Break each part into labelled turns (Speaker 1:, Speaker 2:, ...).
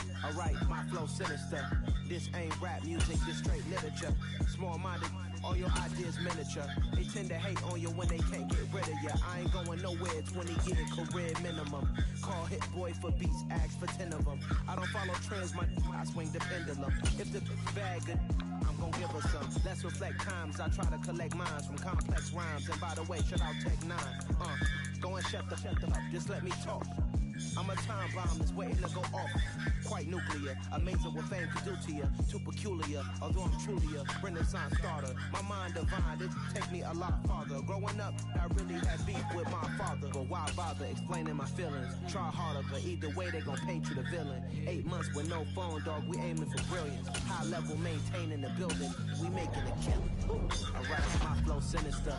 Speaker 1: Yeah, alright, my flow sinister. This ain't rap music, this straight literature. Small-minded, all your ideas miniature. They tend to hate on you when they can't get rid of you. I ain't going nowhere, 20 year career minimum. Call Hit Boy for beats, ask for 10 of them. I don't follow trends, I swing the pendulum. If the bag good, I'm gon' give her some. Let's reflect times, I try to collect minds from complex rhymes. And by the way, shout out Tech 9. Go and shut the up, just let me talk. I'm a time bomb that's waiting to go off. Quite nuclear, amazing what fame can do to you. Too peculiar, although I'm truly a Renaissance starter. My mind divine, it take me a lot farther. Growing up, I really had beef with my father. But why bother explaining my feelings? Try harder, but either way they gon' paint you the villain. 8 months with no phone, dog, we aiming for brilliance. High level maintaining the building, we making a killing. Alright, my flow sinister.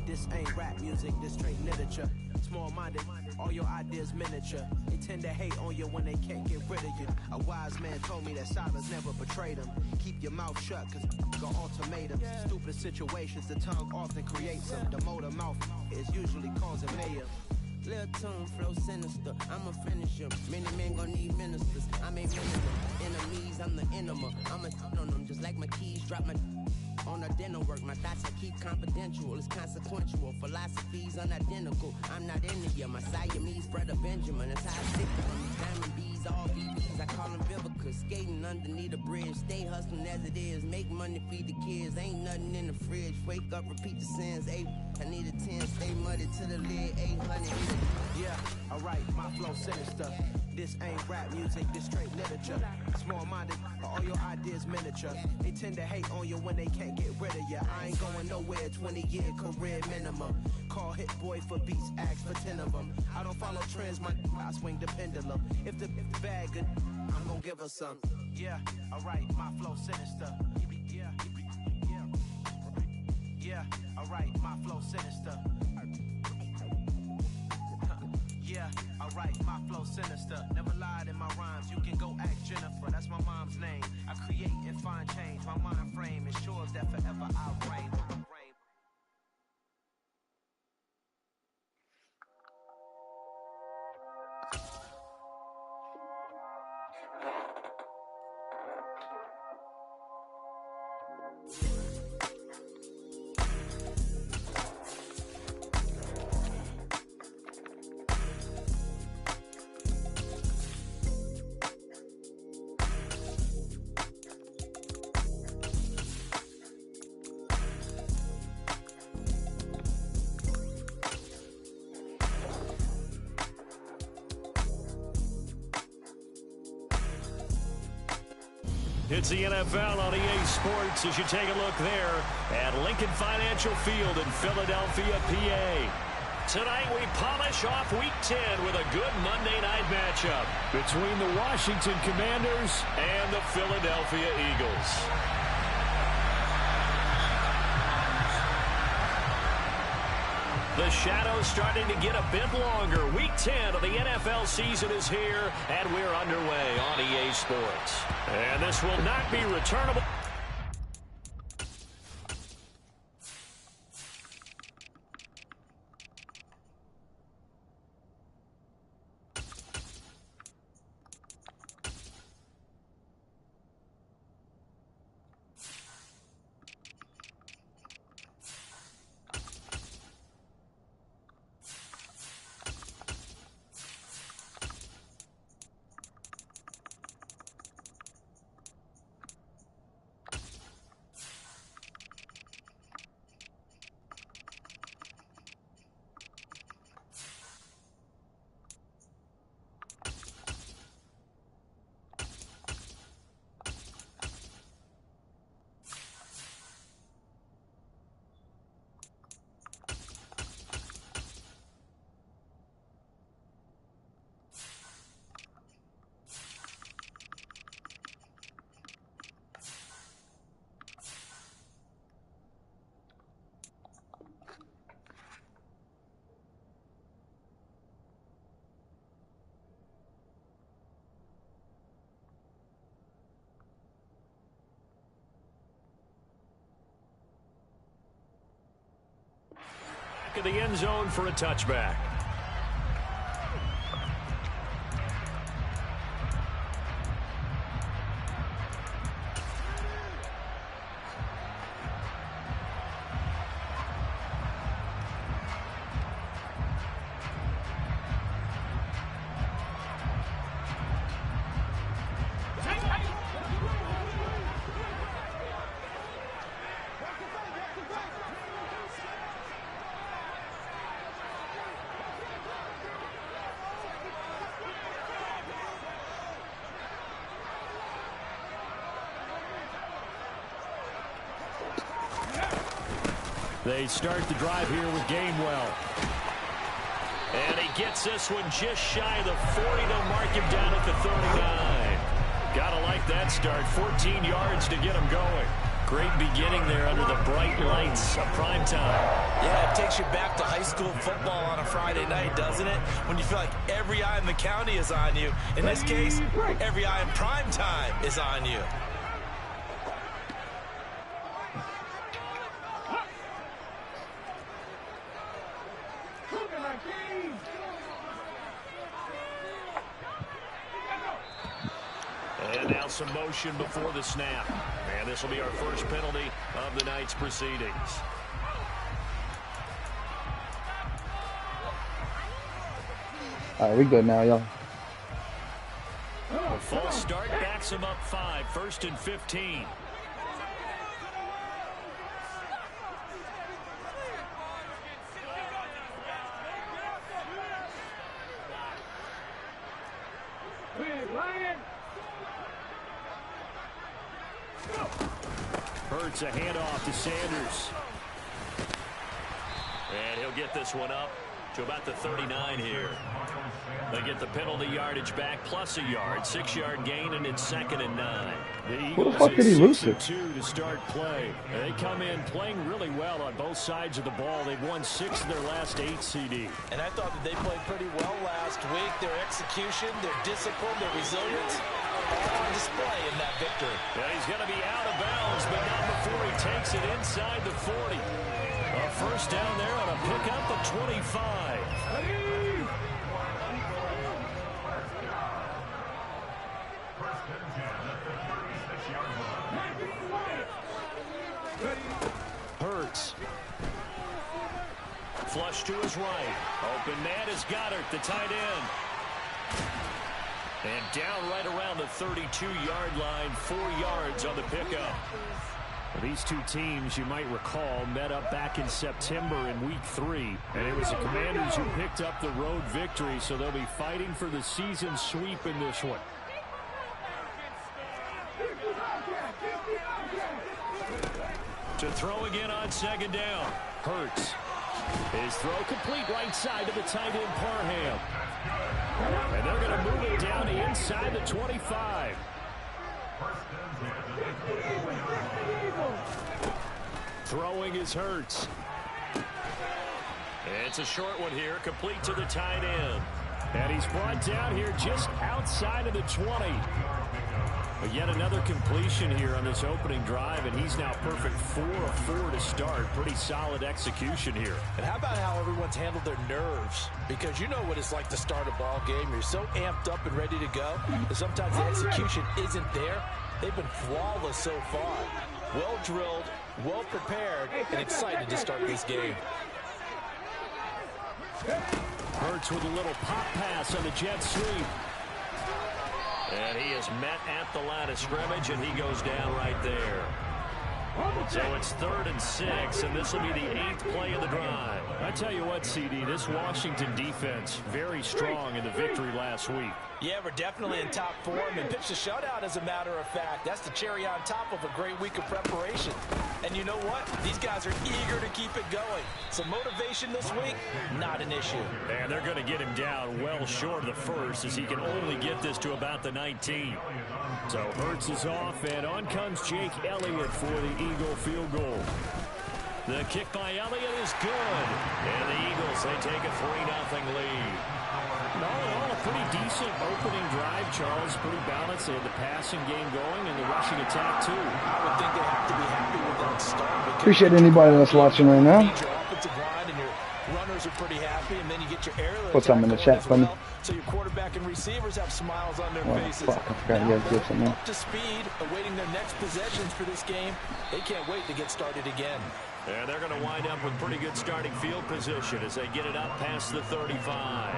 Speaker 1: This ain't rap music, this straight literature. Small-minded, all your ideas miniature. They tend to hate on you when they can't get rid of you. A wise man told me that silence never betrayed him. Keep your mouth shut, cause got ultimatums. Stupid situations, the tongue often creates them. The motor mouth is usually causing mayhem.
Speaker 2: Lil' tune, flow sinister, I'ma finish him. Many men gon' need ministers, I'm a minister. Enemies, I'm the enema. I'ma on them just like my keys, drop my on our dinner work. My thoughts I keep confidential, it's consequential. Philosophies unidentical, I'm not into you. My Siamese brother Benjamin, that's how I stick to them. Diamond bees, all BBs, I call them Vivica. Skating underneath the bridge, stay hustling as it is. Make money, feed the kids, ain't nothing in the fridge. Wake up, repeat the sins, I need a 10, stay muddy to the lid, 800.
Speaker 1: Yeah, alright, my flow sinister. This ain't rap music, this straight literature. Small-minded, all your ideas miniature. They tend to hate on you when they can't get rid of you. I ain't going nowhere, 20 year career minimum. Call Hit Boy for beats, ask for 10 of them. I don't follow trends, I swing the pendulum. If the bag good, I'm gon' give her some. Yeah, alright, my flow sinister. Yeah, alright, my flow sinister. Yeah, alright, my flow sinister. Never lied in my rhymes, you can go ask Jennifer. That's my mom's name. I create and find change. My mind frame ensures that forever I'll reign.
Speaker 3: It's the NFL on ESports as you take a look there at Lincoln Financial Field in Philadelphia, PA. Tonight we polish off Week 10 with a good Monday night matchup between the Washington Commanders and the Philadelphia Eagles. The shadow's starting to get a bit longer. Week 10 of the NFL season is here, and we're underway on EA Sports. And this will not be returnable. Of the end zone for a touchback. They start the drive here with Gainwell. And he gets this one just shy of the 40. They'll mark him down at the 39. Gotta like that start. 14 yards to get him going. Great beginning there under the bright lights of prime time.
Speaker 4: Yeah, it takes you back to high school football on a Friday night, doesn't it? When you feel like every eye in the county is on you. In this case, every eye in prime time is on you.
Speaker 3: And now some motion before the snap. And this will be our first penalty of the night's proceedings.
Speaker 5: All right, we good now, y'all.
Speaker 3: A false start backs him up 5. 1st and 15. Hurts a handoff to Sanders. And he'll get this one up to about the 39 here. They get the penalty yardage back plus a yard. 6-yard gain, and it's 2nd and 9.
Speaker 5: Who the fuck did he lose it?
Speaker 3: 2 to start play. They come in playing really well on both sides of the ball. They've won 6 of their last 8, CD.
Speaker 4: And I thought that they played pretty well last week. Their execution, their discipline, their resilience, all on display in that victory.
Speaker 3: Yeah, he's going to be out of bounds, but not before he takes it inside the 40. A first down there on a pickup of 25. Hurts. Flush to his right. Open man is Goddard, the tight end. And down right around the 32-yard line, 4 yards on the pickup. These two teams, you might recall, met up back in September in Week 3. And it was the Commanders who picked up the road victory, so they'll be fighting for the season sweep in this one. To throw again on 2nd down. Hurts. His throw complete right side to the tight end Parham. And they're going to move it down to inside the 25. Throwing is Hurts. It's a short one here, complete to the tight end. And he's brought down here just outside of the 20. But yet another completion here on this opening drive, and he's now perfect 4 of 4 to start. Pretty solid execution here.
Speaker 4: And how about how everyone's handled their nerves? Because you know what it's like to start a ball game. You're so amped up and ready to go, and sometimes the execution isn't there. They've been flawless so far. Well drilled, well prepared, and excited to start this game.
Speaker 3: Hurts with a little pop pass on the jet sweep. And he is met at the line of scrimmage, and he goes down right there. So it's 3rd and 6, and this will be the 8th play of the drive. I tell you what, CD, this Washington defense, very strong in the victory last week.
Speaker 4: Yeah, we're definitely in top form and pitched a shutout, as a matter of fact. That's the cherry on top of a great week of preparation. And you know what? These guys are eager to keep it going. So motivation this week, not an issue.
Speaker 3: And they're going to get him down well short of the first, as he can only get this to about the 19. So Hurts is off, and on comes Jake Elliott for the Eagle field goal. The kick by Elliott is good. And the Eagles, they take a 3-0 lead. All in all, a pretty decent opening drive, Charles. Pretty balanced. They had the passing game going and the rushing attack, too.
Speaker 4: I would think they have to be happy with that start.
Speaker 5: Appreciate anybody that's watching right now.
Speaker 4: Your offensive line and your runners are pretty happy, and then you get your aerial
Speaker 5: Put something in the chat for me.
Speaker 4: So your quarterback and receivers have smiles on their faces.
Speaker 5: Fuck, I forgot you guys did something.
Speaker 4: Up to speed, awaiting their next possessions for this game. They can't wait to get started again.
Speaker 3: And they're going to wind up with pretty good starting field position as they get it up past the 35.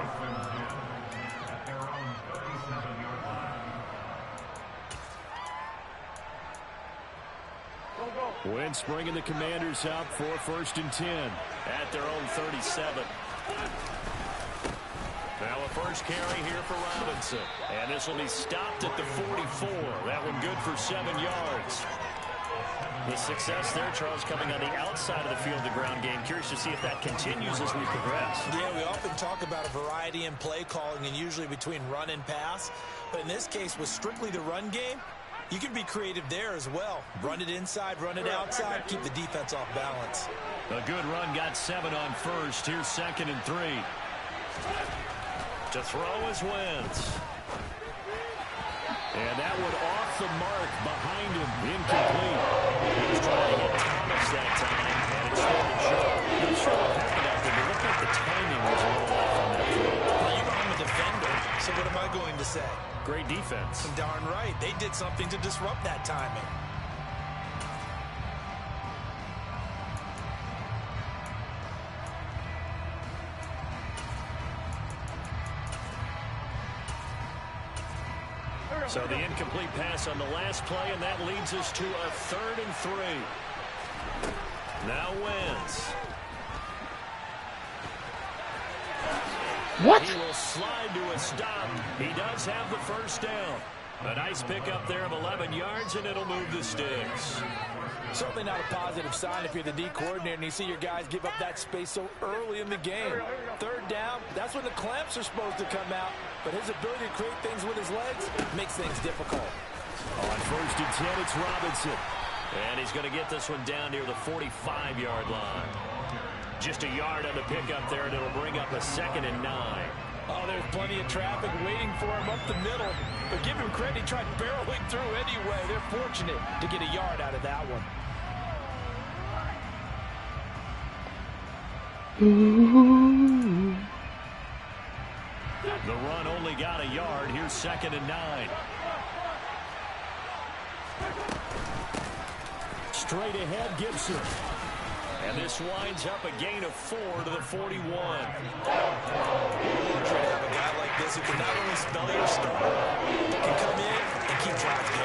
Speaker 3: Wentz bringing the Commanders up for 1st and 10 at their own 37. Now a first carry here for Robinson. And this will be stopped at the 44. That one good for 7 yards. The success there, Charles, coming on the outside of the field, the ground game. Curious to see if that continues as we progress.
Speaker 4: Yeah, we often talk about a variety in play calling and usually between run and pass. But in this case, with strictly the run game, you can be creative there as well. Run it inside, run it outside, keep the defense off balance.
Speaker 3: A good run, got 7 on first. Here's 2nd and 3. To throw is Wentz. And that one off the mark behind him, incomplete. He was trying to hit Thomas that time, and it's falling short. Not sure what happened out there, but it looked like the timing was a little off on that throw.
Speaker 4: Well, you know I'm a defender, so what am I going to say?
Speaker 3: Great defense.
Speaker 4: Darn right. They did something to disrupt that timing.
Speaker 3: So the incomplete pass on the last play, and that leads us to a 3rd and 3. Now Wentz.
Speaker 5: What?
Speaker 3: He will slide to a stop. He does have the first down. A nice pickup there of 11 yards, and it'll move the sticks.
Speaker 4: Certainly not a positive sign if you're the D coordinator and you see your guys give up that space so early in the game. 3rd down, that's when the clamps are supposed to come out. But his ability to create things with his legs makes things difficult.
Speaker 3: On 1st and 10, it's Robinson. And he's going to get this one down near the 45-yard line. Just a yard on the pickup there, and it'll bring up a 2nd and 9.
Speaker 4: Oh, there's plenty of traffic waiting for him up the middle. But give him credit, he tried barreling through anyway. They're fortunate to get a yard out of that one.
Speaker 3: The run only got a yard. Here's 2nd and 9. Straight ahead, Gibson. And this winds up a gain of 4 to the 41.
Speaker 4: Try to have a guy like this who can not only spell your start, but can come in and keep drives going.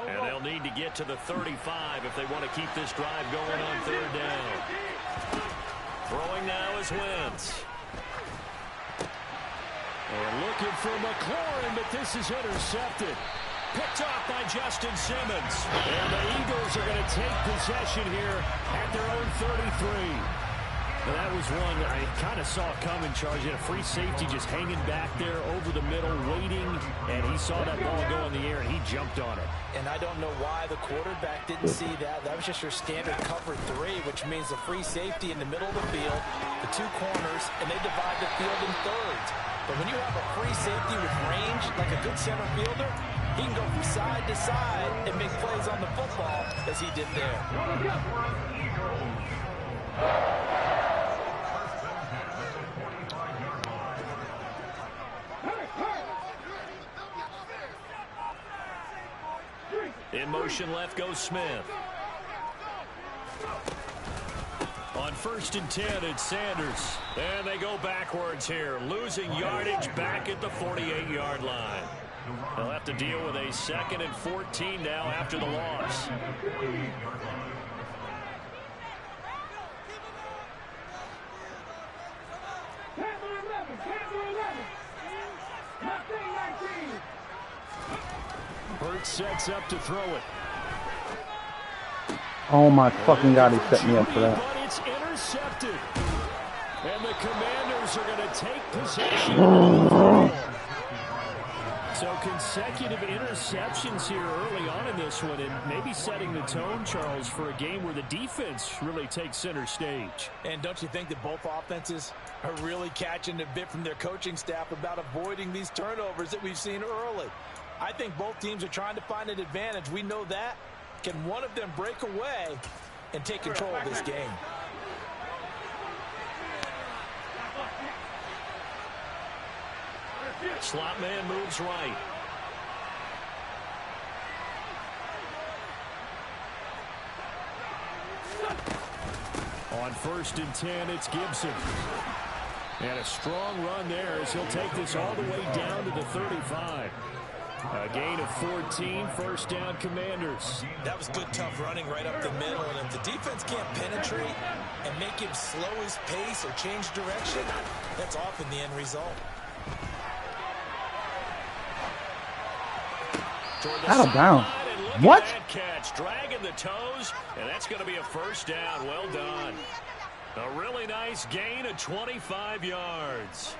Speaker 3: And they'll need to get to the 35 if they want to keep this drive going on 3rd down. Throwing now is Wentz. And looking for McLaurin, but this is intercepted. Picked off by Justin Simmons. And the Eagles are going to take possession here at their own 33. Now that was one that I kind of saw coming, Charles. He had a free safety just hanging back there over the middle, waiting, and he saw that ball go in the air, and he jumped on it.
Speaker 4: And I don't know why the quarterback didn't see that. That was just your standard cover 3, which means a free safety in the middle of the field, the 2 corners, and they divide the field in thirds. But when you have a free safety with range, like a good center fielder, he can go from side to side and make plays on the football as he did there.
Speaker 3: In motion left goes Smith. On 1st and 10, it's Sanders. And they go backwards here, losing yardage back at the 48-yard line. They'll have to deal with a 2nd and 14 now after the loss. Burt sets up to throw it.
Speaker 5: Oh my fucking God, he set me up for that.
Speaker 3: But it's intercepted. And the Commanders are going to take possession. So consecutive interceptions here early on in this one, and maybe setting the tone, Charles, for a game where the defense really takes center stage.
Speaker 4: And don't you think that both offenses are really catching a bit from their coaching staff about avoiding these turnovers that we've seen early? I think both teams are trying to find an advantage. We know that. Can one of them break away and take control of this game?
Speaker 3: Slot man moves right. On 1st and 10, it's Gibson. And a strong run there as he'll take this all the way down to the 35. A gain of 14, first down, Commanders.
Speaker 4: That was good, tough running right up the middle. And if the defense can't penetrate and make him slow his pace or change direction, that's often the end result.
Speaker 5: Out of bounds. What?
Speaker 3: Catch, dragging the toes, and that's going to be a first down. Well done. A really nice gain of 25 yards.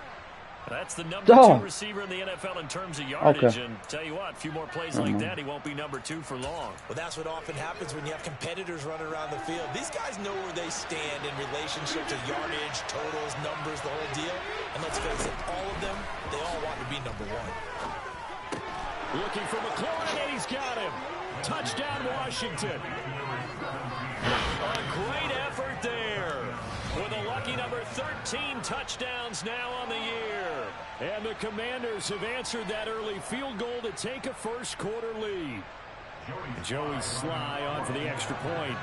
Speaker 3: That's the number 2 receiver in the NFL in terms of yardage. And tell you what, a few more plays like that, he won't be number 2 for long. Well, that's what often happens when you have competitors running around the field. These guys know where they stand in relationship to yardage, totals, numbers, the whole deal. And let's face it, all of them, they all want to be number 1. Looking for McLaurin, and he's got him. Touchdown, Washington. A great effort there. With a lucky number 13 touchdowns now on the year. And the Commanders have answered that early field goal to take a first quarter lead. Joey Sly on for the extra point.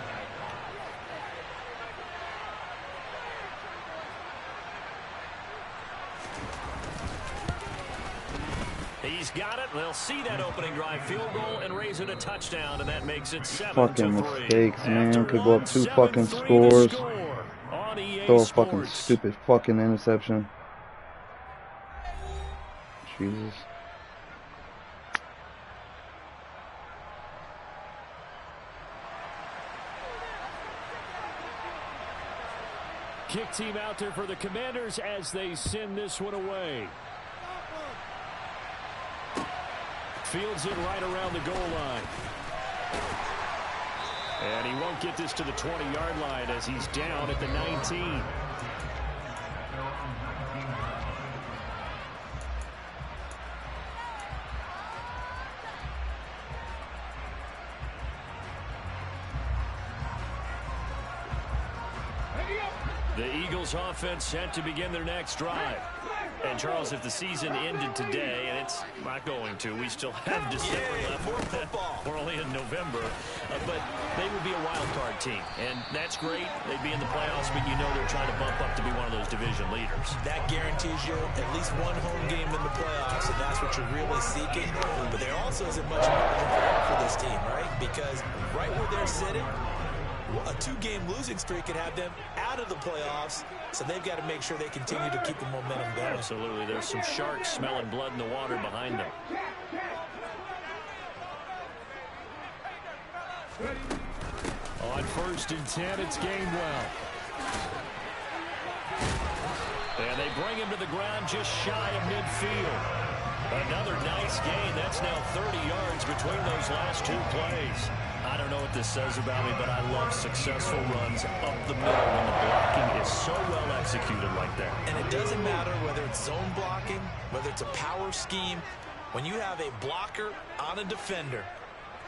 Speaker 3: He's got it. They'll see that opening drive field goal and raise it a touchdown, and that makes it 7-3.
Speaker 5: Fucking mistakes, man. Could go up 2 fucking scores. Throw a fucking stupid fucking interception. Jesus.
Speaker 3: Kick team out there for the Commanders as they send this one away. Fields it right around the goal line. And he won't get this to the 20-yard line as he's down at the 19. The Eagles offense set to begin their next drive. And, Charles, if the season ended today, and it's not going to, we still have December left.
Speaker 4: More football.
Speaker 3: We're only in November. But they would be a wild card team. And that's great. They'd be in the playoffs, but you know they're trying to bump up to be one of those division leaders.
Speaker 4: That guarantees you at least one home game in the playoffs, and that's what you're really seeking. But there also isn't much margin for error for this team, right? Because right where they're sitting, a 2-game losing streak could have them out of the playoffs, so they've got to make sure they continue to keep the momentum going.
Speaker 3: Absolutely. There's some sharks smelling blood in the water behind them. On 1st and 10, it's Gainwell. And they bring him to the ground just shy of midfield. Another nice gain. That's now 30 yards between those last 2 plays. I don't know what this says about me, but I love successful runs up the middle when the blocking is so well executed like that. And it doesn't matter whether it's zone blocking, whether it's a power scheme. When you have a blocker on a defender,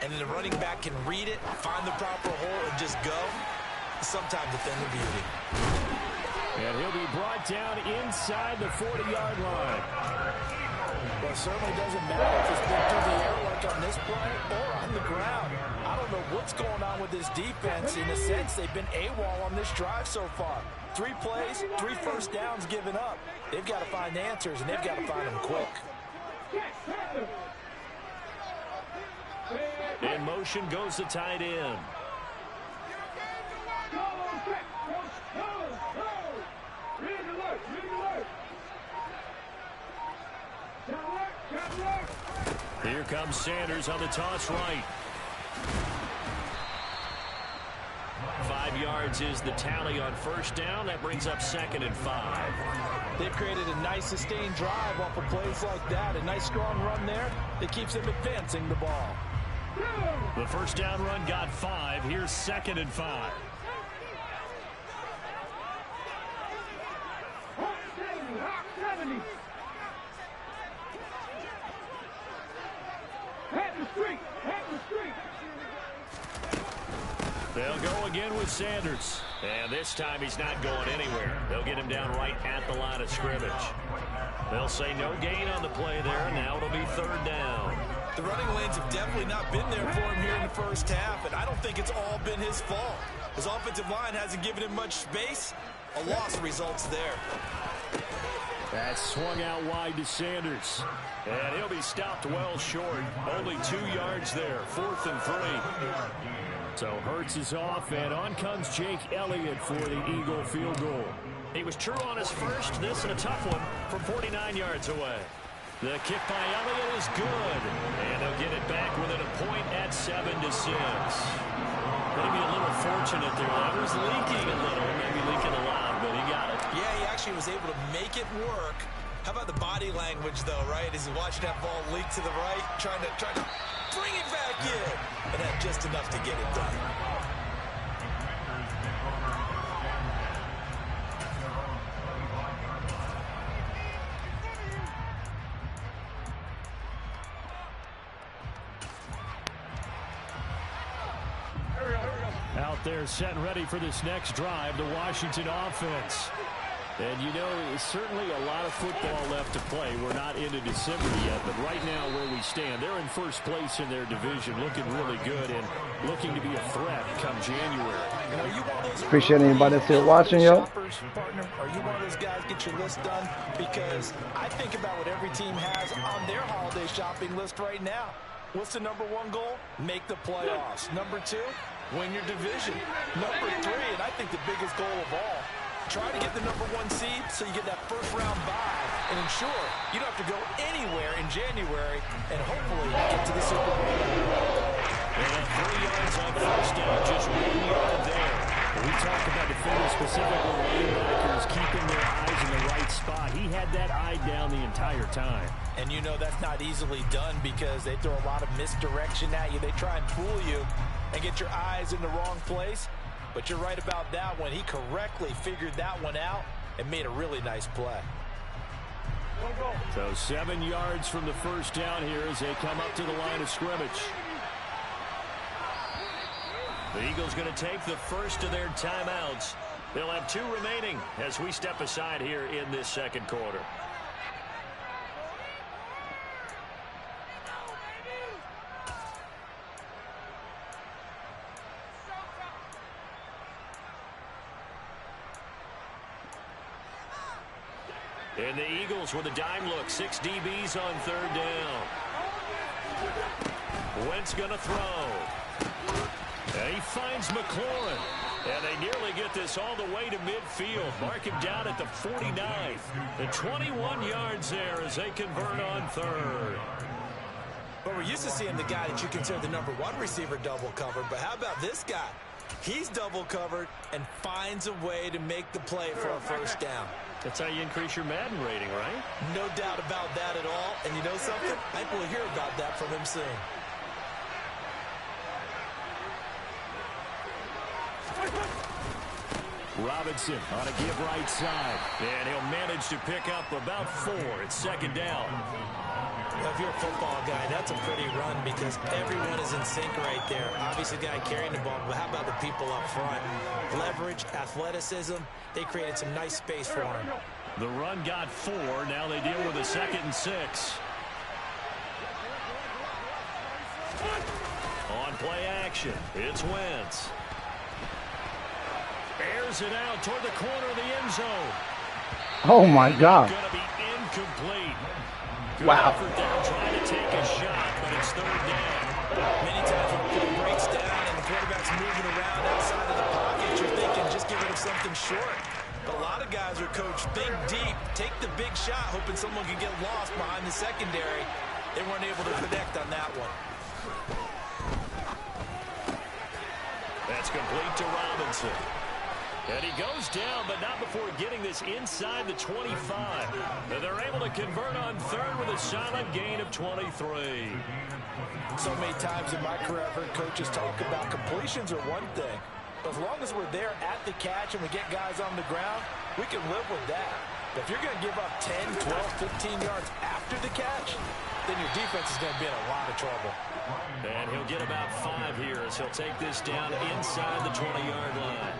Speaker 3: and then the running back can read it, find the proper hole, and just go, sometimes a thing of beauty. And he'll be brought down inside the 40-yard line.
Speaker 4: Well, it certainly doesn't matter if it's been through the air like on this play or on the ground. I don't know what's going on with this defense. In a sense, they've been AWOL on this drive so far. 3 plays, 3 first downs given up. They've got to find answers, and they've got to find them quick.
Speaker 3: In motion goes the tight end. Here comes Sanders on the toss right. 5 yards is the tally on first down. That brings up 2nd and 5.
Speaker 4: They've created a nice sustained drive off of plays like that. A nice strong run there that keeps them advancing the ball.
Speaker 3: The first down run got 5. Here's 2nd and 5. They'll go again with Sanders. And this time he's not going anywhere. They'll get him down right at the line of scrimmage. They'll say no gain on the play there. Now it'll be 3rd down.
Speaker 4: The running lanes have definitely not been there for him here in the first half, and I don't think it's all been his fault. His offensive line hasn't given him much space. A loss results there.
Speaker 3: That's swung out wide to Sanders. And he'll be stopped well short. Only 2 yards there. 4th and 3. So Hurts is off, and on comes Jake Elliott for the Eagle field goal. He was true on his first. This and a tough one from 49 yards away. The kick by Elliott is good. And they'll get it back within a point at 7-6. Maybe a little fortunate there. That was leaking a little, maybe leaking a lot, but he got it.
Speaker 4: Yeah, he actually was able to make it work. How about the body language, though, right? As he watched that ball leak to the right, trying to bring it back in. And had just enough to get it done.
Speaker 3: Out there set and ready for this next drive, the Washington offense. And you know, certainly a lot of football left to play. We're not into December yet, but right now where we stand, they're in first place in their division, looking really good and looking to be a threat come January.
Speaker 4: And are you one of those
Speaker 5: Appreciate anybody that's here watching, yo.
Speaker 4: Partner, are you one of those guys get your list done? Because I think about what every team has on their holiday shopping list right now. What's the #1 goal? Make the playoffs. #2, win your division. #3, and I think the biggest goal of all, try to get the #1 seed so you get that first-round bye and ensure you don't have to go anywhere in January and hopefully get to the Super Bowl.
Speaker 3: And 3 yards on first down, just 1 yard there. We talked about defenders, specifically linebackers, keeping their eyes in the right spot. He had that eye down the entire time.
Speaker 4: And you know that's not easily done because they throw a lot of misdirection at you. They try and fool you and get your eyes in the wrong place. But you're right about that one. He correctly figured that one out and made a really nice play.
Speaker 3: So 7 yards from the first down here as they come up to the line of scrimmage. The Eagles going to take the first of their timeouts. They'll have 2 remaining as we step aside here in this second quarter. And the Eagles with a dime look. 6 DBs on 3rd down. Wentz going to throw. And he finds McLaurin. And they nearly get this all the way to midfield. Mark him down at the 49th. And 21 yards there as they convert on 3rd.
Speaker 4: But we're used to seeing the guy that you consider the #1 receiver double covered. But how about this guy? He's double covered and finds a way to make the play for a first down.
Speaker 3: That's how you increase your Madden rating, right?
Speaker 4: No doubt about that at all. And you know something? I think we'll hear about that from him soon.
Speaker 3: Robinson on a give right side. And he'll manage to pick up about 4. It's 2nd down.
Speaker 4: If you're a football guy, that's a pretty run because everyone is in sync right there. Obviously, the guy carrying the ball, but how about the people up front? Leverage, athleticism, they created some nice space for him.
Speaker 3: The run got 4. Now they deal with a 2nd and 6. On play action, it's Wentz. Airs it out toward the corner of the end zone.
Speaker 5: Oh, my God.
Speaker 3: Going to be incomplete. Good
Speaker 5: wow.
Speaker 3: effort there trying to take a shot, but it's 3rd down.
Speaker 4: Many times when the play breaks down and the quarterback's moving around outside of the pocket, you're thinking just give it something short. But a lot of guys are coached, think deep, take the big shot, hoping someone can get lost behind the secondary. They weren't able to connect on that one.
Speaker 3: That's complete to Robinson. And he goes down, but not before getting this inside the 25. And they're able to convert on 3rd with a solid gain of 23.
Speaker 4: So many times in my career, I've heard coaches talk about completions are one thing. But as long as we're there at the catch and we get guys on the ground, we can live with that. But if you're going to give up 10, 12, 15 yards after the catch, then your defense is going to be in a lot of trouble.
Speaker 3: And he'll get about 5 here as he'll take this down inside the 20-yard line.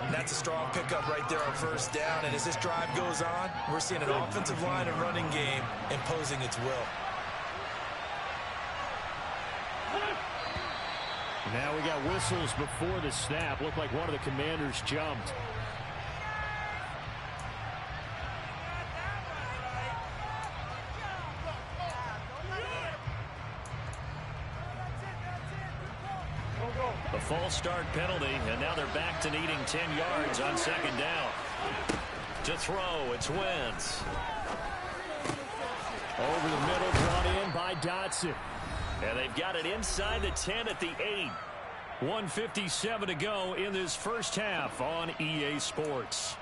Speaker 4: And that's a strong pickup right there on 1st down. And as this drive goes on, we're seeing an offensive line and running game imposing its will.
Speaker 3: Now we got whistles before the snap. Looked like one of the Commanders jumped. A false start penalty, and now they're back to needing 10 yards on second down. To throw, it's Wentz. Over the middle, brought in by Dotson. And they've got it inside the 10 at the 8. 1:57 to go in this first half on EA Sports.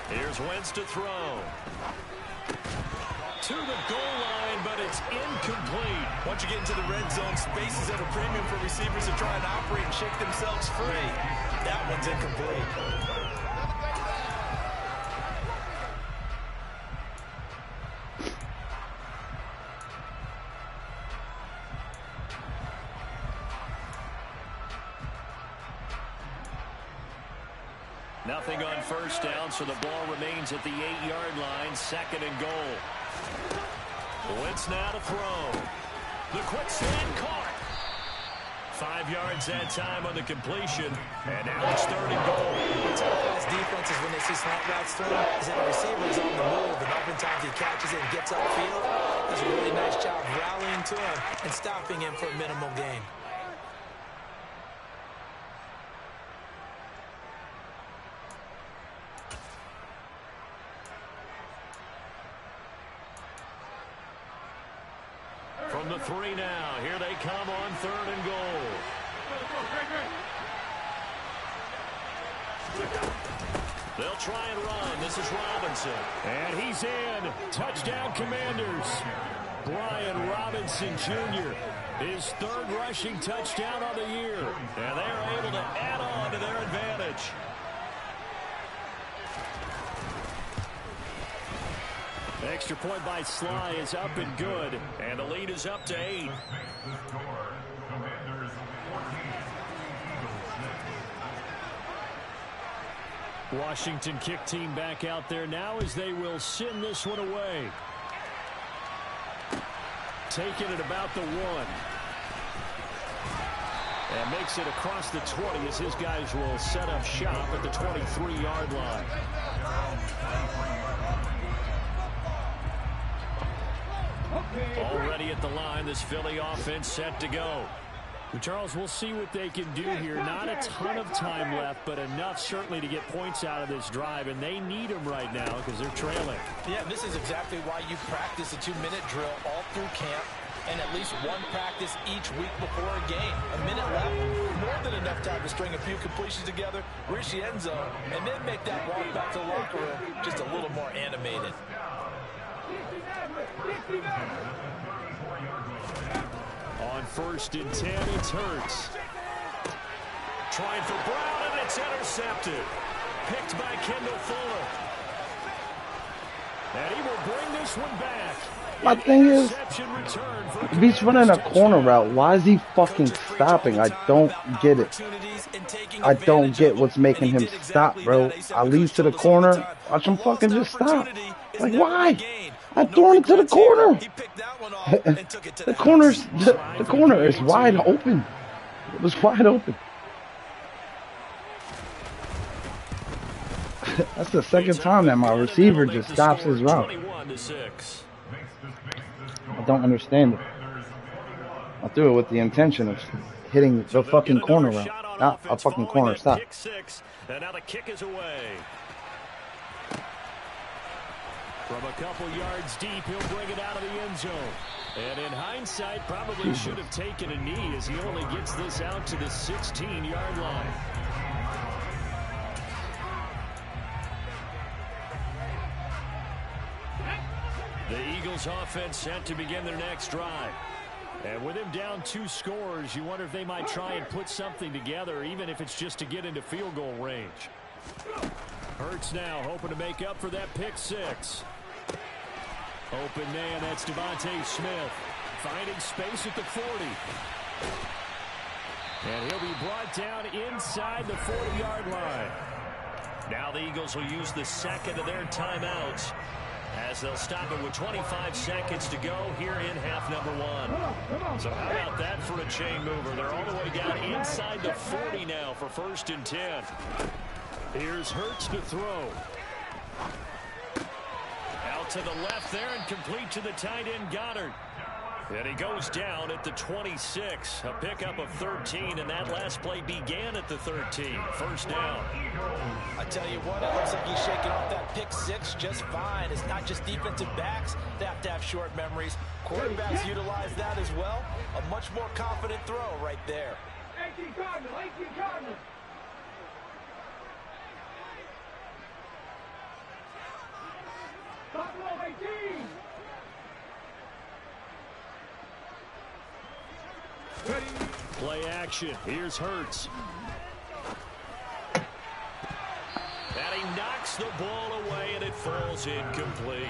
Speaker 3: Here's Wentz to throw. To the goal line, but it's incomplete.
Speaker 6: Once you get into the red zone, space is at a premium for receivers to try and operate and shake themselves free. That one's incomplete.
Speaker 3: Nothing on first down, so the ball remains at the 8-yard line, second and goal. Wentz now to throw. The quick slant caught. 5 yards that time on the completion, and now it's third and goal.
Speaker 6: What's up with his defenses when they see slant routes thrown is that the receiver is on the move, and oftentimes he catches it and gets upfield. Does a really nice job rallying to him and stopping him for a minimal gain.
Speaker 3: From the 3 now, here they come on third and goal. They'll try and run. This is Robinson. And he's in. Touchdown, Commanders. Brian Robinson Jr., his third rushing touchdown of the year. And they're able to add on to their advantage. Extra point by Sly is up and good, and the lead is up to 8. Washington kick team back out there now as they will send this one away. Taking it about the 1. And makes it across the 20 as his guys will set up shop at the 23-yard line. Already at the line, this Philly offense set to go. Charles, we'll see what they can do here. Not a ton of time left, but enough certainly to get points out of this drive, and they need them right now because they're trailing.
Speaker 6: Yeah, this is exactly why you practice a 2-minute drill all through camp and at least one practice each week before a game. A minute left, more than enough time to string a few completions together, reach the end zone, and then make that walk back to the locker room just a little more animated.
Speaker 3: On 1st and 10, it's Hurts. Trying for Brown, and it's intercepted. Picked by Kendall Fuller. And he will bring this one back.
Speaker 5: My thing is, if he's running a corner route, why is he fucking stopping? I don't get it. I don't get what's making him stop, bro. I lead to the corner, watch him fucking just stop. Like, why? I'm throwing it to the corner. The corner is wide open. It was wide open. That's the second time that my receiver just stops his route. I don't understand it. I threw it with the intention of hitting the fucking corner route, not a fucking corner stop.
Speaker 3: And now the kick is away. From a couple yards deep, he'll bring it out of the end zone. And in hindsight, probably should have taken a knee as he only gets this out to the 16-yard line. The Eagles offense set to begin their next drive. And with him down 2 scores, you wonder if they might try and put something together, even if it's just to get into field goal range. Hurts now hoping to make up for that pick 6. Open man, that's Devontae Smith. Finding space at the 40. And he'll be brought down inside the 40-yard line. Now the Eagles will use the second of their timeouts as they'll stop it with 25 seconds to go here in half number 1. So how about that for a chain mover? They're all the way down inside the 40 now for 1st and 10. Here's Hurts to throw. Out to the left there and complete to the tight end Goddard. And he goes down at the 26. A pickup of 13, and that last play began at the 13. 1st down.
Speaker 6: I tell you what, it looks like he's shaking off that pick 6 just fine. It's not just defensive backs that have to have short memories. Quarterbacks utilize that as well. A much more confident throw right there.
Speaker 7: 18 Cardinals, 18 Cardinals. Buffalo 18.
Speaker 3: Play action. Here's Hurts. And he knocks the ball away, and it falls incomplete.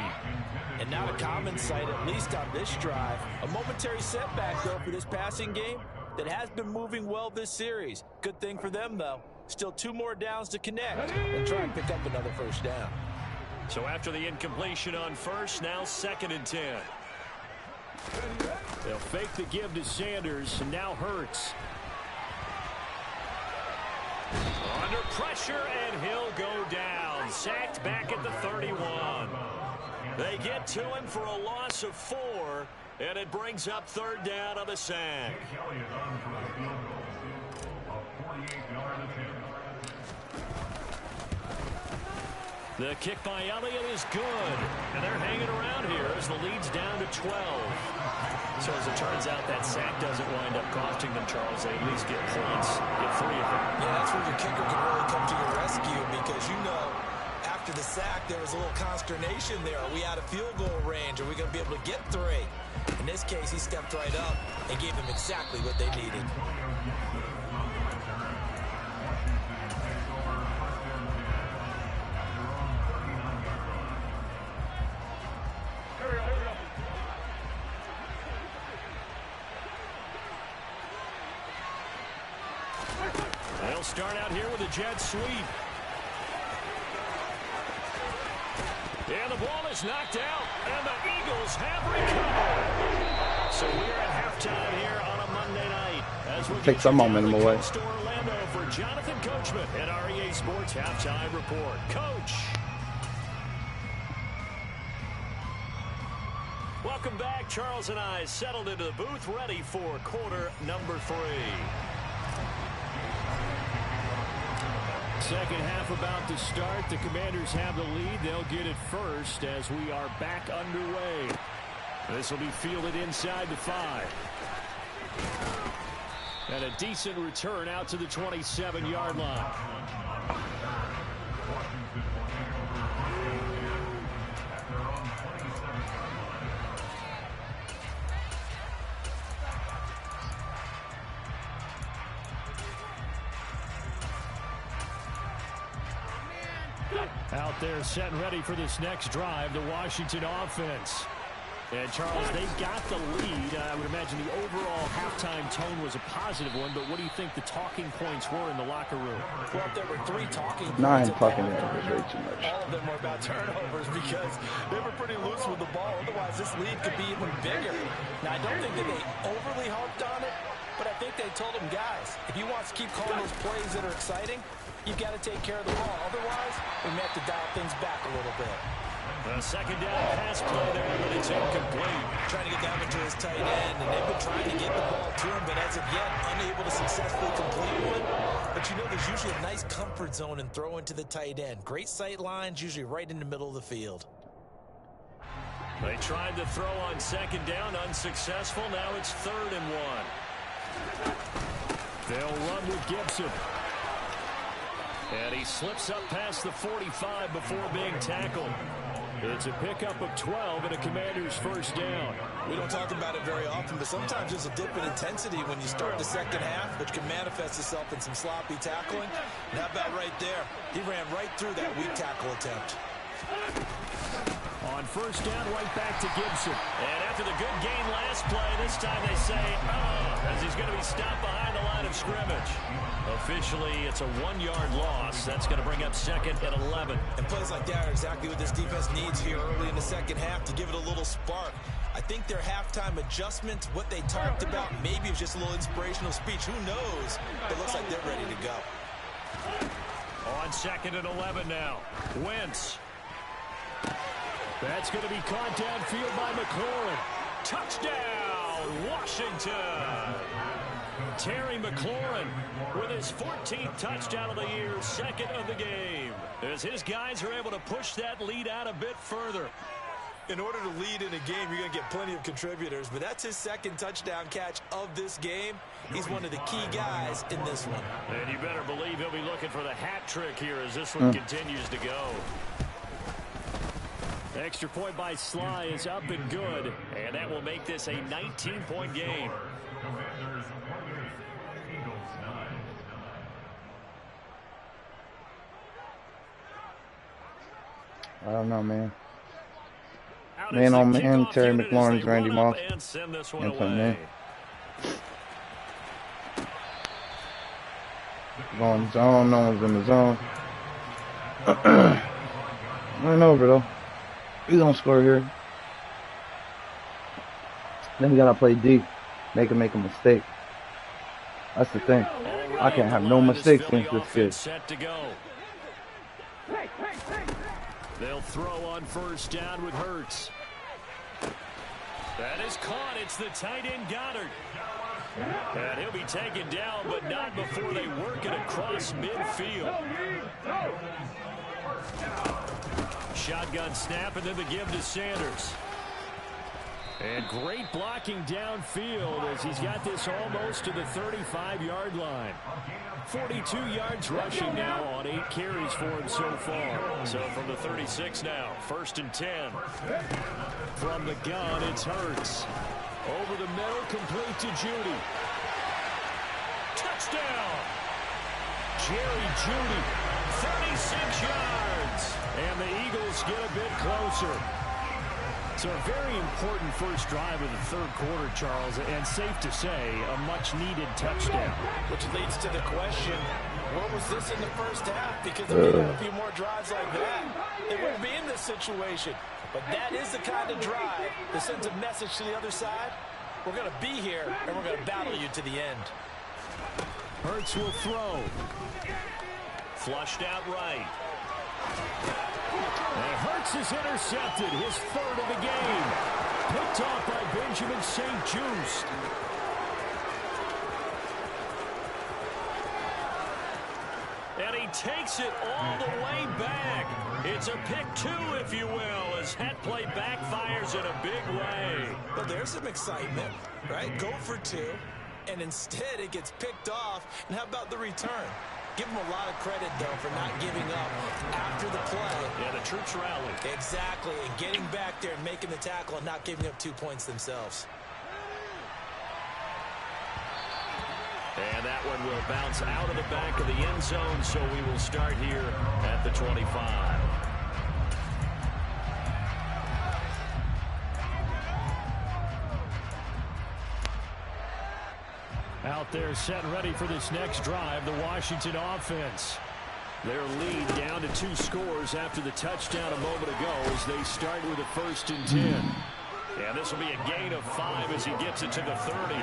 Speaker 6: And not a common sight, at least on this drive. A momentary setback, though, for this passing game that has been moving well this series. Good thing for them, though. Still 2 more downs to connect and try and pick up another 1st down.
Speaker 3: So after the incompletion on 1st, now 2nd and 10. They'll fake the give to Sanders, and now Hurts. Under pressure, and he'll go down. Sacked back at the 31. They get to him for a loss of 4, and it brings up 3rd down on the sack. The kick by Elliott is good, and they're hanging around here as the lead's down to 12. So as it turns out, that sack doesn't wind up costing them, Charles. They at least get points, get 3 of them.
Speaker 6: Yeah, that's where your kicker can really come to your rescue, because you know after the sack there was a little consternation there. Are we out of field goal range? Are we going to be able to get 3? In this case, he stepped right up and gave them exactly what they needed.
Speaker 3: They'll start out here with a jet sweep. And the ball is knocked out, and the Eagles have recovered. So we're at halftime here on a Monday night. As we
Speaker 5: take some momentum away.
Speaker 3: Orlando for Jonathan Coachman and our EA Sports Halftime Report. Coach. Welcome back. Charles and I settled into the booth, ready for quarter number 3. Second half about to start. The Commanders have the lead. They'll get it first as we are back underway. This will be fielded inside the 5. And a decent return out to the 27-yard line. Out there set and ready for this next drive, the Washington offense. And, Charles, they got the lead. I would imagine the overall halftime tone was a positive one, but what do you think the talking points were in the locker room?
Speaker 6: Well, there were 3 talking points.
Speaker 5: 9 fucking is way too much.
Speaker 6: All of them were about turnovers because they were pretty loose with the ball. Otherwise, this lead could be even bigger. Now, I don't think that they overly harped on it, but I think they told them, guys, if you want to keep calling those plays that are exciting, you've got to take care of the ball. Otherwise, we may have to dial things back a little bit.
Speaker 3: A second down pass play there, but it's incomplete.
Speaker 6: Trying to get down into his tight end, and they've been trying to get the ball to him, but as of yet, unable to successfully complete one. But you know, there's usually a nice comfort zone in throwing to the tight end. Great sight lines, usually right in the middle of the field.
Speaker 3: They tried to throw on second down, unsuccessful. Now it's 3rd and 1. They'll run with Gibson. And he slips up past the 45 before being tackled. It's a pickup of 12 and a Commander's first down.
Speaker 6: We don't talk about it very often, but sometimes there's a dip in intensity when you start the second half, which can manifest itself in some sloppy tackling. And how about right there? He ran right through that weak tackle attempt.
Speaker 3: On On first down, right back to Gibson. And after the good gain last play, this time they say, as he's going to be stopped behind the line of scrimmage. Officially, it's a 1-yard loss. That's going to bring up second and 11.
Speaker 6: And plays like that are exactly what this defense needs here early in the second half to give it a little spark. I think their halftime adjustment, what they talked about, maybe it was just a little inspirational speech. Who knows? It looks like they're ready to go.
Speaker 3: On second and 11 now. Wentz. That's going to be caught downfield by McLaurin. Touchdown, Washington. Terry McLaurin with his 14th touchdown of the year, second of the game. As his guys are able to push that lead out a bit further.
Speaker 6: In order to lead in a game, you're going to get plenty of contributors, but that's his second touchdown catch of this game. He's one of the key guys in this one.
Speaker 3: And you better believe he'll be looking for the hat trick here as this one continues to go. Extra point by Sly is up and good, and that will make this a 19-point game.
Speaker 5: I don't know, man. Man on man, Terry McLaurin's Randy Moss. And something going zone, no one's in the zone. Run over though. He's gonna score here. Then we gotta play D. Make a mistake. That's the thing. I can't have no mistakes against this kid.
Speaker 3: Set to go. They'll throw on first down with Hurts. That is caught. It's the tight end Goddard. And he'll be taken down, but not before they work it across midfield. Shotgun snap, and then the give to Sanders. And great blocking downfield as he's got this almost to the 35-yard line. 42 yards rushing now on 8 carries for him so far. So from the 36 now, 1st and 10. From the gun, it's Hurts. Over the middle, complete to Judy. Touchdown! Jerry Judy, 36 yards. And the Eagles get a bit closer. So a very important first drive of the third quarter, Charles, and safe to say, a much-needed touchdown.
Speaker 6: Which leads to the question, where was this in the first half? Because if they had a few more drives like that, they wouldn't be in this situation. But that is the kind of drive that sends a message to the other side. We're going to be here, and we're going to battle you to the end.
Speaker 3: Hurts will throw. Flushed out right. And Hurts is intercepted, his 3rd of the game. Picked off by Benjamin St. Just. And he takes it all the way back. It's a pick 2, if you will, as that play backfires in a big way.
Speaker 6: Well, there's some excitement, right? Go for 2, and instead it gets picked off. And how about the return? Give him a lot of credit, though, for not giving up after the play.
Speaker 3: Yeah, the troops rallied.
Speaker 6: Exactly, and getting back there and making the tackle and not giving up 2 points themselves.
Speaker 3: And that one will bounce out of the back of the end zone, so we will start here at the 25. Out there set and ready for this next drive, the Washington offense. Their lead down to 2 scores after the touchdown a moment ago as they start with a 1st and 10. And this will be a gain of 5 as he gets it to the 30.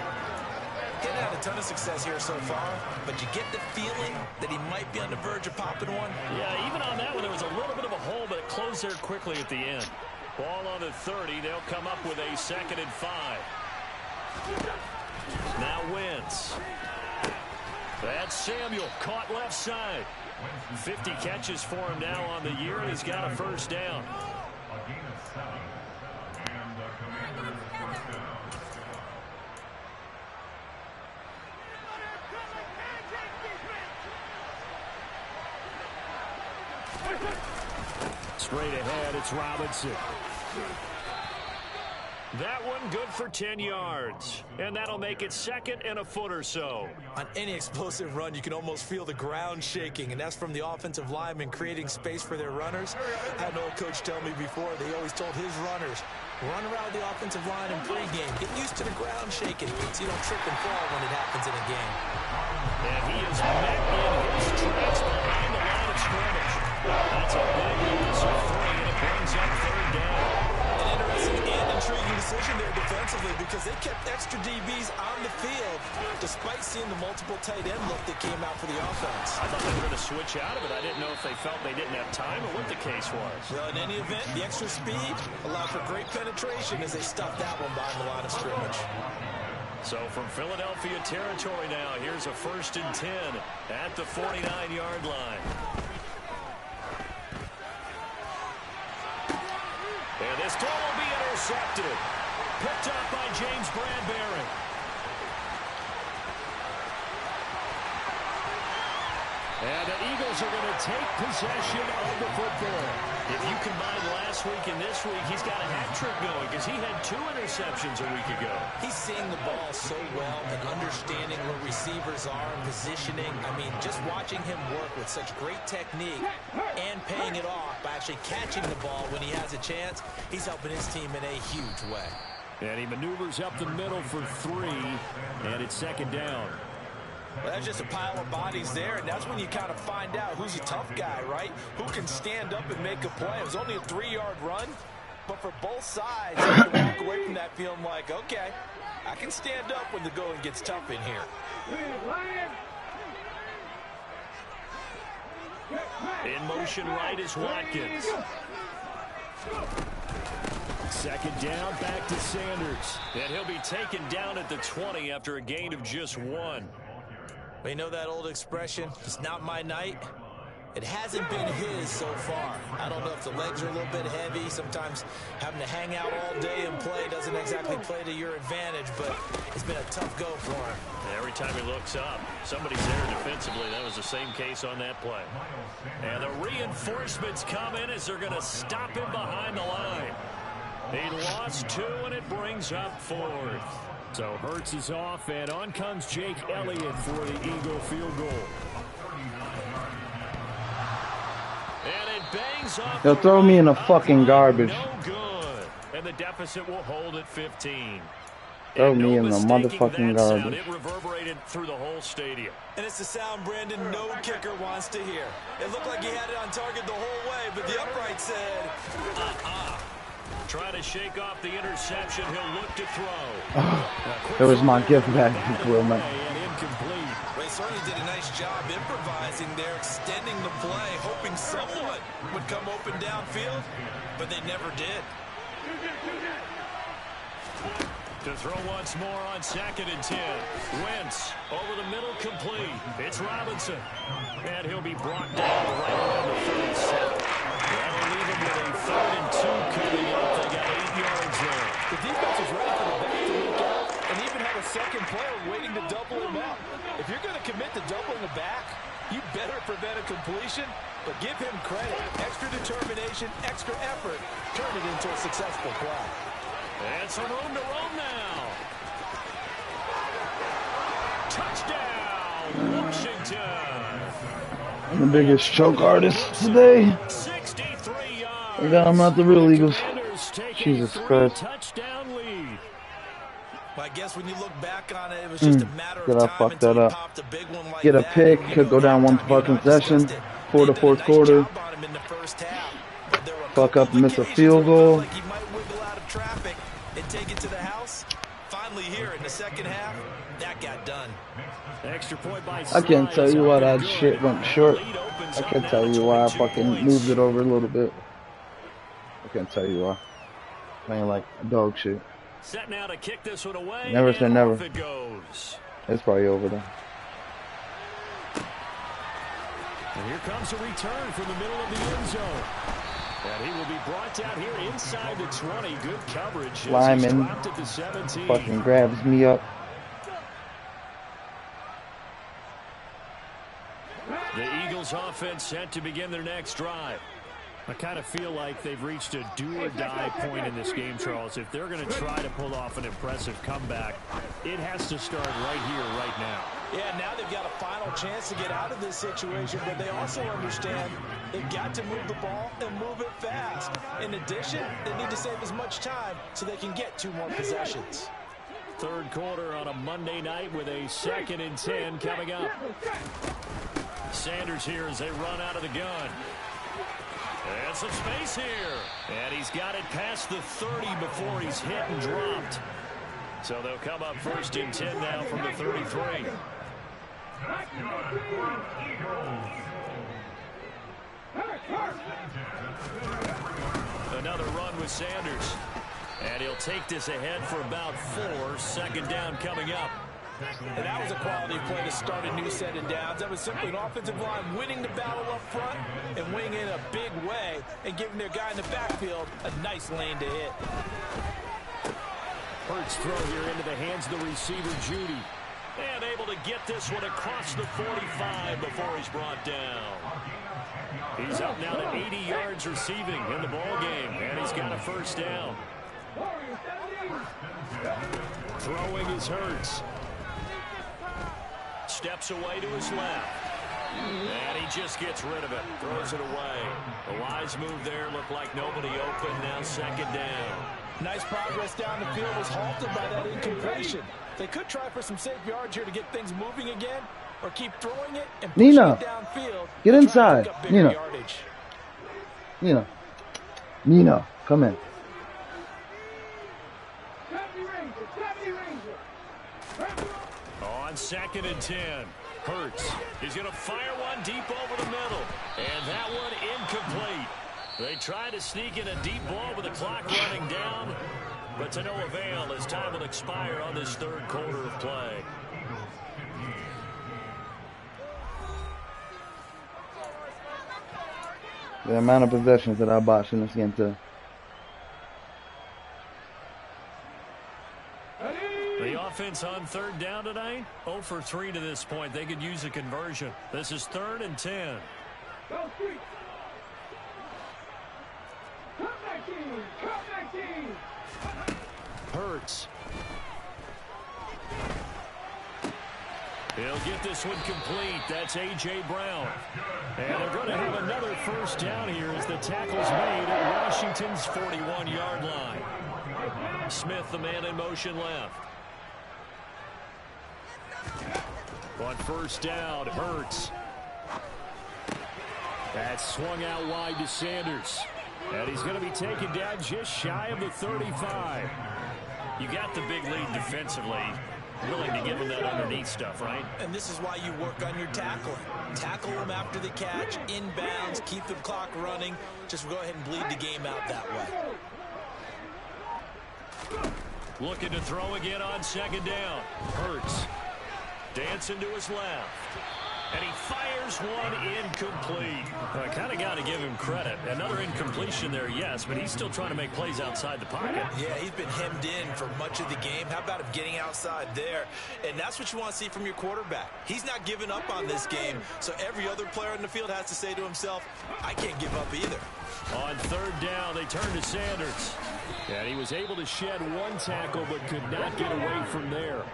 Speaker 6: Getting had a ton of success here so far, but you get the feeling that he might be on the verge of popping one.
Speaker 3: Yeah, even on that one, there was a little bit of a hole, but it closed there quickly at the end. Ball on the 30. They'll come up with a 2nd and 5. Now Wentz. That's Samuel, caught left side. 50 catches for him now on the year, and he's got a 1st down. Straight ahead, it's Robinson. That one good for 10 yards. And that'll make it 2nd and a foot or so.
Speaker 6: On any explosive run, you can almost feel the ground shaking, and that's from the offensive linemen creating space for their runners. I had an old coach tell me before, they always told his runners, run around the offensive line in pregame. Get used to the ground shaking so you don't trip and fall when it happens in a game.
Speaker 3: And he is met in his tracks behind the line of scrimmage. That's a big loss of 3, and it brings up 3rd down.
Speaker 6: An interesting and intriguing decision there defensively because they kept extra DBs on the field despite seeing the multiple tight end look that came out for the offense.
Speaker 3: I thought they were going to switch out of it. I didn't know if they felt they didn't have time or what the case was.
Speaker 6: Well, in any event, the extra speed allowed for great penetration as they stuffed that one behind the line of scrimmage.
Speaker 3: So from Philadelphia territory now, here's a 1st and 10 at the 49-yard line. And this throw will be intercepted. Picked up by James Bradbury. And the Eagles are going to take possession of the football. If you combine last week and this week, he's got a hat trick going because he had 2 interceptions a week ago.
Speaker 6: He's seeing the ball so well and understanding where receivers are and positioning. I mean, just watching him work with such great technique and paying it off by actually catching the ball when he has a chance, he's helping his team in a huge way.
Speaker 3: And he maneuvers up the middle for 3, and it's 2nd down.
Speaker 6: Well, that's just a pile of bodies there, and that's when you kind of find out who's a tough guy, right? Who can stand up and make a play. It was only a 3-yard run, but for both sides, you have to walk away from that feeling like, okay, I can stand up when the going gets tough in here.
Speaker 3: In motion right is Watkins. 2nd down, back to Sanders. And he'll be taken down at the 20 after a gain of just 1.
Speaker 6: You know that old expression, it's not my night? It hasn't been his so far. I don't know if the legs are a little bit heavy. Sometimes having to hang out all day and play doesn't exactly play to your advantage, but it's been a tough go for him.
Speaker 3: Every time he looks up, somebody's there defensively. That was the same case on that play. And the reinforcements come in as they're going to stop him behind the line. He lost 2, and it brings up 4th. So Hurts is off, and on comes Jake Elliott for the Eagle field goal. And it bangs off.
Speaker 5: They'll throw me in the fucking garbage.
Speaker 3: No good. And the deficit will hold at 15.
Speaker 5: Throw me in the motherfucking garbage.
Speaker 3: It reverberated through the whole stadium.
Speaker 6: And it's the sound Brandon no kicker wants to hear. It looked like he had it on target the whole way, but the upright said,
Speaker 3: Trying to shake off the interception. He'll look to throw.
Speaker 5: There was my gift back, Willman.
Speaker 3: Incomplete.
Speaker 6: They certainly did a nice job improvising there, extending the play, hoping someone would come open downfield, but they never did.
Speaker 3: To throw once more on 2nd and 10. Wentz over the middle, complete. It's Robinson. And he'll be brought down right around the 37. That'll leave him with a 3rd and 2 coming up. They got 8 yards there.
Speaker 6: The defense is ready for the back to look out and even have a second player waiting to double him up. If you're going to commit to doubling the back, you better prevent a completion, but give him credit. Extra determination, extra effort, turn it into a successful play.
Speaker 3: And some room to roam now. Touchdown, Washington.
Speaker 5: I'm the biggest choke artist today.
Speaker 3: 63 yards.
Speaker 5: I got him not the real Eagles. Jesus Christ.
Speaker 3: Touchdown lead.
Speaker 6: I guess when you look back on it, it was just a matter of time
Speaker 5: fuck
Speaker 6: until
Speaker 5: that
Speaker 6: he
Speaker 5: up.
Speaker 6: popped a big one like
Speaker 5: Get a
Speaker 6: that.
Speaker 5: pick, could go down one fucking possession. For the fourth quarter. Fuck up and miss a field goal.
Speaker 6: Like he might wiggle out of traffic and take it to the house. Finally here in the second half, that got done.
Speaker 3: Extra point by
Speaker 5: I can't tell you why that shit went short. I can't tell you why I fucking moved it over a little bit. I can't tell you why. Playing like dog shit.
Speaker 3: Set now to kick this one away.
Speaker 5: Never say never.
Speaker 3: It goes.
Speaker 5: It's probably over there.
Speaker 3: And here comes a return from the middle of the end zone. And he will be brought down here inside the 20. Good coverage.
Speaker 5: Lyman
Speaker 3: At the 17.
Speaker 5: fucking grabs me up.
Speaker 3: The Eagles offense set to begin their next drive. I kind of feel like they've reached a do-or-die point in this game, Charles. If they're going to try to pull off an impressive comeback, it has to start right here, right now.
Speaker 6: Yeah, now they've got a final chance to get out of this situation, but they also understand they've got to move the ball and move it fast. In addition, they need to save as much time so they can get 2 more possessions.
Speaker 3: Third quarter on a Monday night with a 2nd and 10 coming up. Sanders here as they run out of the gun. And some space here. And he's got it past the 30 before he's hit and dropped. So they'll come up 1st and 10 now from the 33. Another run with Sanders. And he'll take this ahead for about 4. 2nd down coming up.
Speaker 6: And that was a quality play to start a new set of downs. That was simply an offensive line winning the battle up front and winning in a big way and giving their guy in the backfield a nice lane to hit.
Speaker 3: Hurts throw here into the hands of the receiver, Judy. And able to get this one across the 45 before he's brought down. He's up now to 80 yards receiving in the ball game, and he's got a 1st down. Throwing is Hurts. Steps away to his left. And he just gets rid of it. Throws it away. The wise move there. Looked like nobody open. Now 2nd down.
Speaker 6: Nice progress down the field was halted by that incompletion. They could try for some safe yards here to get things moving again, or keep throwing it and pushing it downfield.
Speaker 5: Get inside. Nina, come in.
Speaker 3: On 2nd and 10, Hurts. He's going to fire one deep over the middle. And that one incomplete. They try to sneak in a deep ball with the clock running down, but to no avail as time will expire on this 3rd quarter of play.
Speaker 5: The amount of possessions that I botched in this game, too.
Speaker 3: The offense on 3rd down tonight, 0 for 3 to this point. They could use a conversion. This is 3rd and 10. Hurts. He'll get this one complete. That's A.J. Brown. And they're going to have another 1st down here as the tackle's made at Washington's 41-yard line. Smith, the man in motion left. On 1st down, Hurts. That's swung out wide to Sanders. And he's going to be taken down just shy of the 35. You got the big lead defensively. Willing to give him that underneath stuff, right?
Speaker 6: And this is why you work on your tackling. Tackle them after the catch, inbounds, keep the clock running. Just go ahead and bleed the game out that way.
Speaker 3: Looking to throw again on 2nd down. Hurts. Dancing to his left. And he fires one incomplete. I kind of got to give him credit. Another incompletion there, yes, but he's still trying to make plays outside the pocket.
Speaker 6: Yeah, he's been hemmed in for much of the game. How about him getting outside there? And that's what you want to see from your quarterback. He's not giving up on this game, so every other player in the field has to say to himself, I can't give up either.
Speaker 3: On 3rd down, they turn to Sanders. And he was able to shed one tackle, but could not get away from there.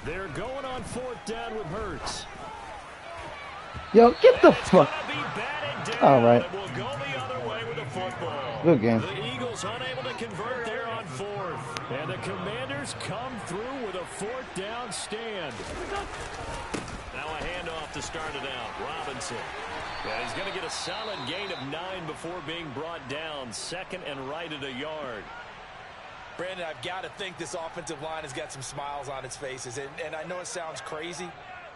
Speaker 3: They're going on 4th down with Hurts.
Speaker 5: Yo, get the fuck. All right.
Speaker 3: We'll go the other way with the football.
Speaker 5: Good game.
Speaker 3: The Eagles unable to convert there on 4th. And the Commanders come through with a 4th down stand. Now a handoff to start it out. Robinson. Yeah, he's going to get a solid gain of 9 before being brought down. 2nd and right at a yard.
Speaker 6: Brandon, I've got to think this offensive line has got some smiles on its faces. And I know it sounds crazy,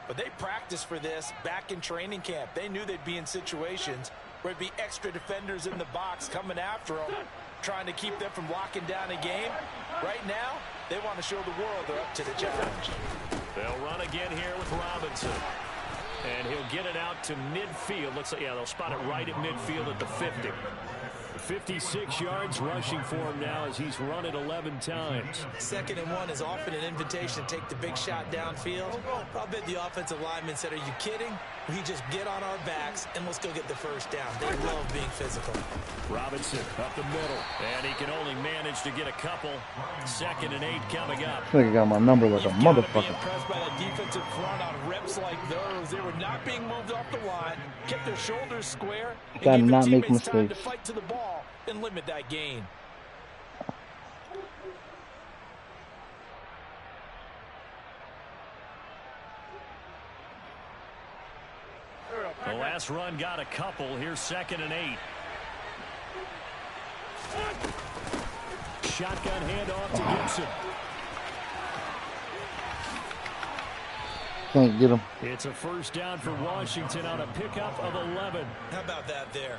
Speaker 6: but they practiced for this back in training camp. They knew they'd be in situations where it'd be extra defenders in the box coming after them, trying to keep them from locking down a game. Right now, they want to show the world they're up to the challenge.
Speaker 3: They'll run again here with Robinson. And he'll get it out to midfield. Looks like, yeah, they'll spot it right at midfield at the 50. 56 yards rushing for him now as he's run it 11 times.
Speaker 6: 2nd and 1 is often an invitation to take the big shot downfield. I'll bet the offensive lineman said, are you kidding? We just get on our backs and let's go get the first down. They love being physical.
Speaker 3: Robinson up the middle, and he can only manage to get a couple. 2nd and 8 coming up.
Speaker 5: I think I got my number like a motherfucker.
Speaker 6: Impressed by that defensive front on reps like those. They were not being moved off the line, kept their shoulders square, and
Speaker 5: Gotta
Speaker 6: gave
Speaker 5: not
Speaker 6: their
Speaker 5: make
Speaker 6: teammates time to
Speaker 5: mistakes.
Speaker 6: fight to the ball and limit that gain.
Speaker 3: The last run got a couple. Here's 2nd and 8. Shotgun handoff to Gibson.
Speaker 5: Can't get him.
Speaker 3: It's a first down for Washington on a pickup of 11.
Speaker 6: How about that there?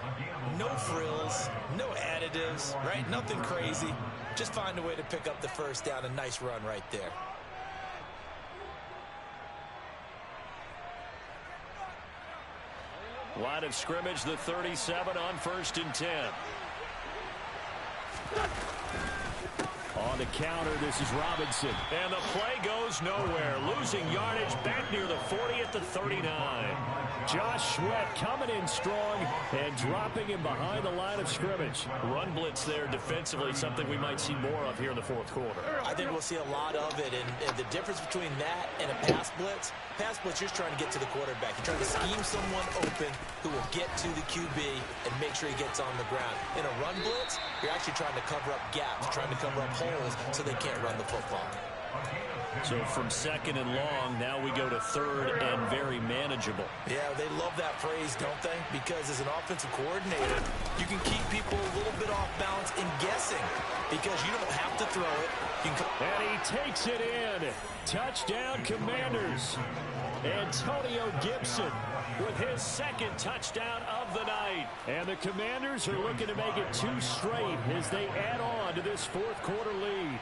Speaker 6: No frills, no additives, right? Nothing crazy. Just find a way to pick up the first down. A nice run right there.
Speaker 3: Line of scrimmage, the 37 on 1st and 10. On the counter, this is Robinson. And the play goes nowhere. Losing yardage back near the 40 at the 39. Josh Sweat coming in strong and dropping him behind the line of scrimmage. Run blitz there defensively, something we might see more of here in the 4th quarter.
Speaker 6: I think we'll see a lot of it. And the difference between that and a pass blitz, you're just trying to get to the quarterback. You're trying to scheme someone open who will get to the QB and make sure he gets on the ground. In a run blitz, you're actually trying to cover up gaps, trying to cover up holes so they can't run the football.
Speaker 3: So from 2nd and long, now we go to 3rd and very manageable.
Speaker 6: Yeah, they love that phrase, don't they? Because as an offensive coordinator, you can keep people a little bit off balance in guessing because you don't have to throw it.
Speaker 3: And he takes it in. Touchdown, Commanders. Antonio Gibson with his 2nd touchdown of the night. And the Commanders are looking to make it 2 straight as they add on to this 4th quarter lead.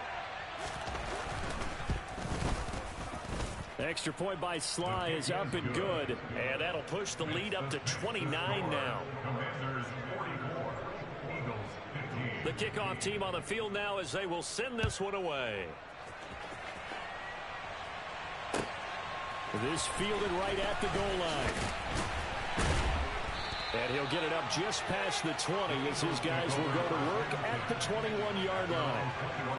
Speaker 3: Extra point by Sly is up and good. And that'll push the lead up to 29 now. The kickoff team on the field now as they will send this one away. This fielded right at the goal line. And he'll get it up just past the 20 as his guys will go to work at the 21-yard line.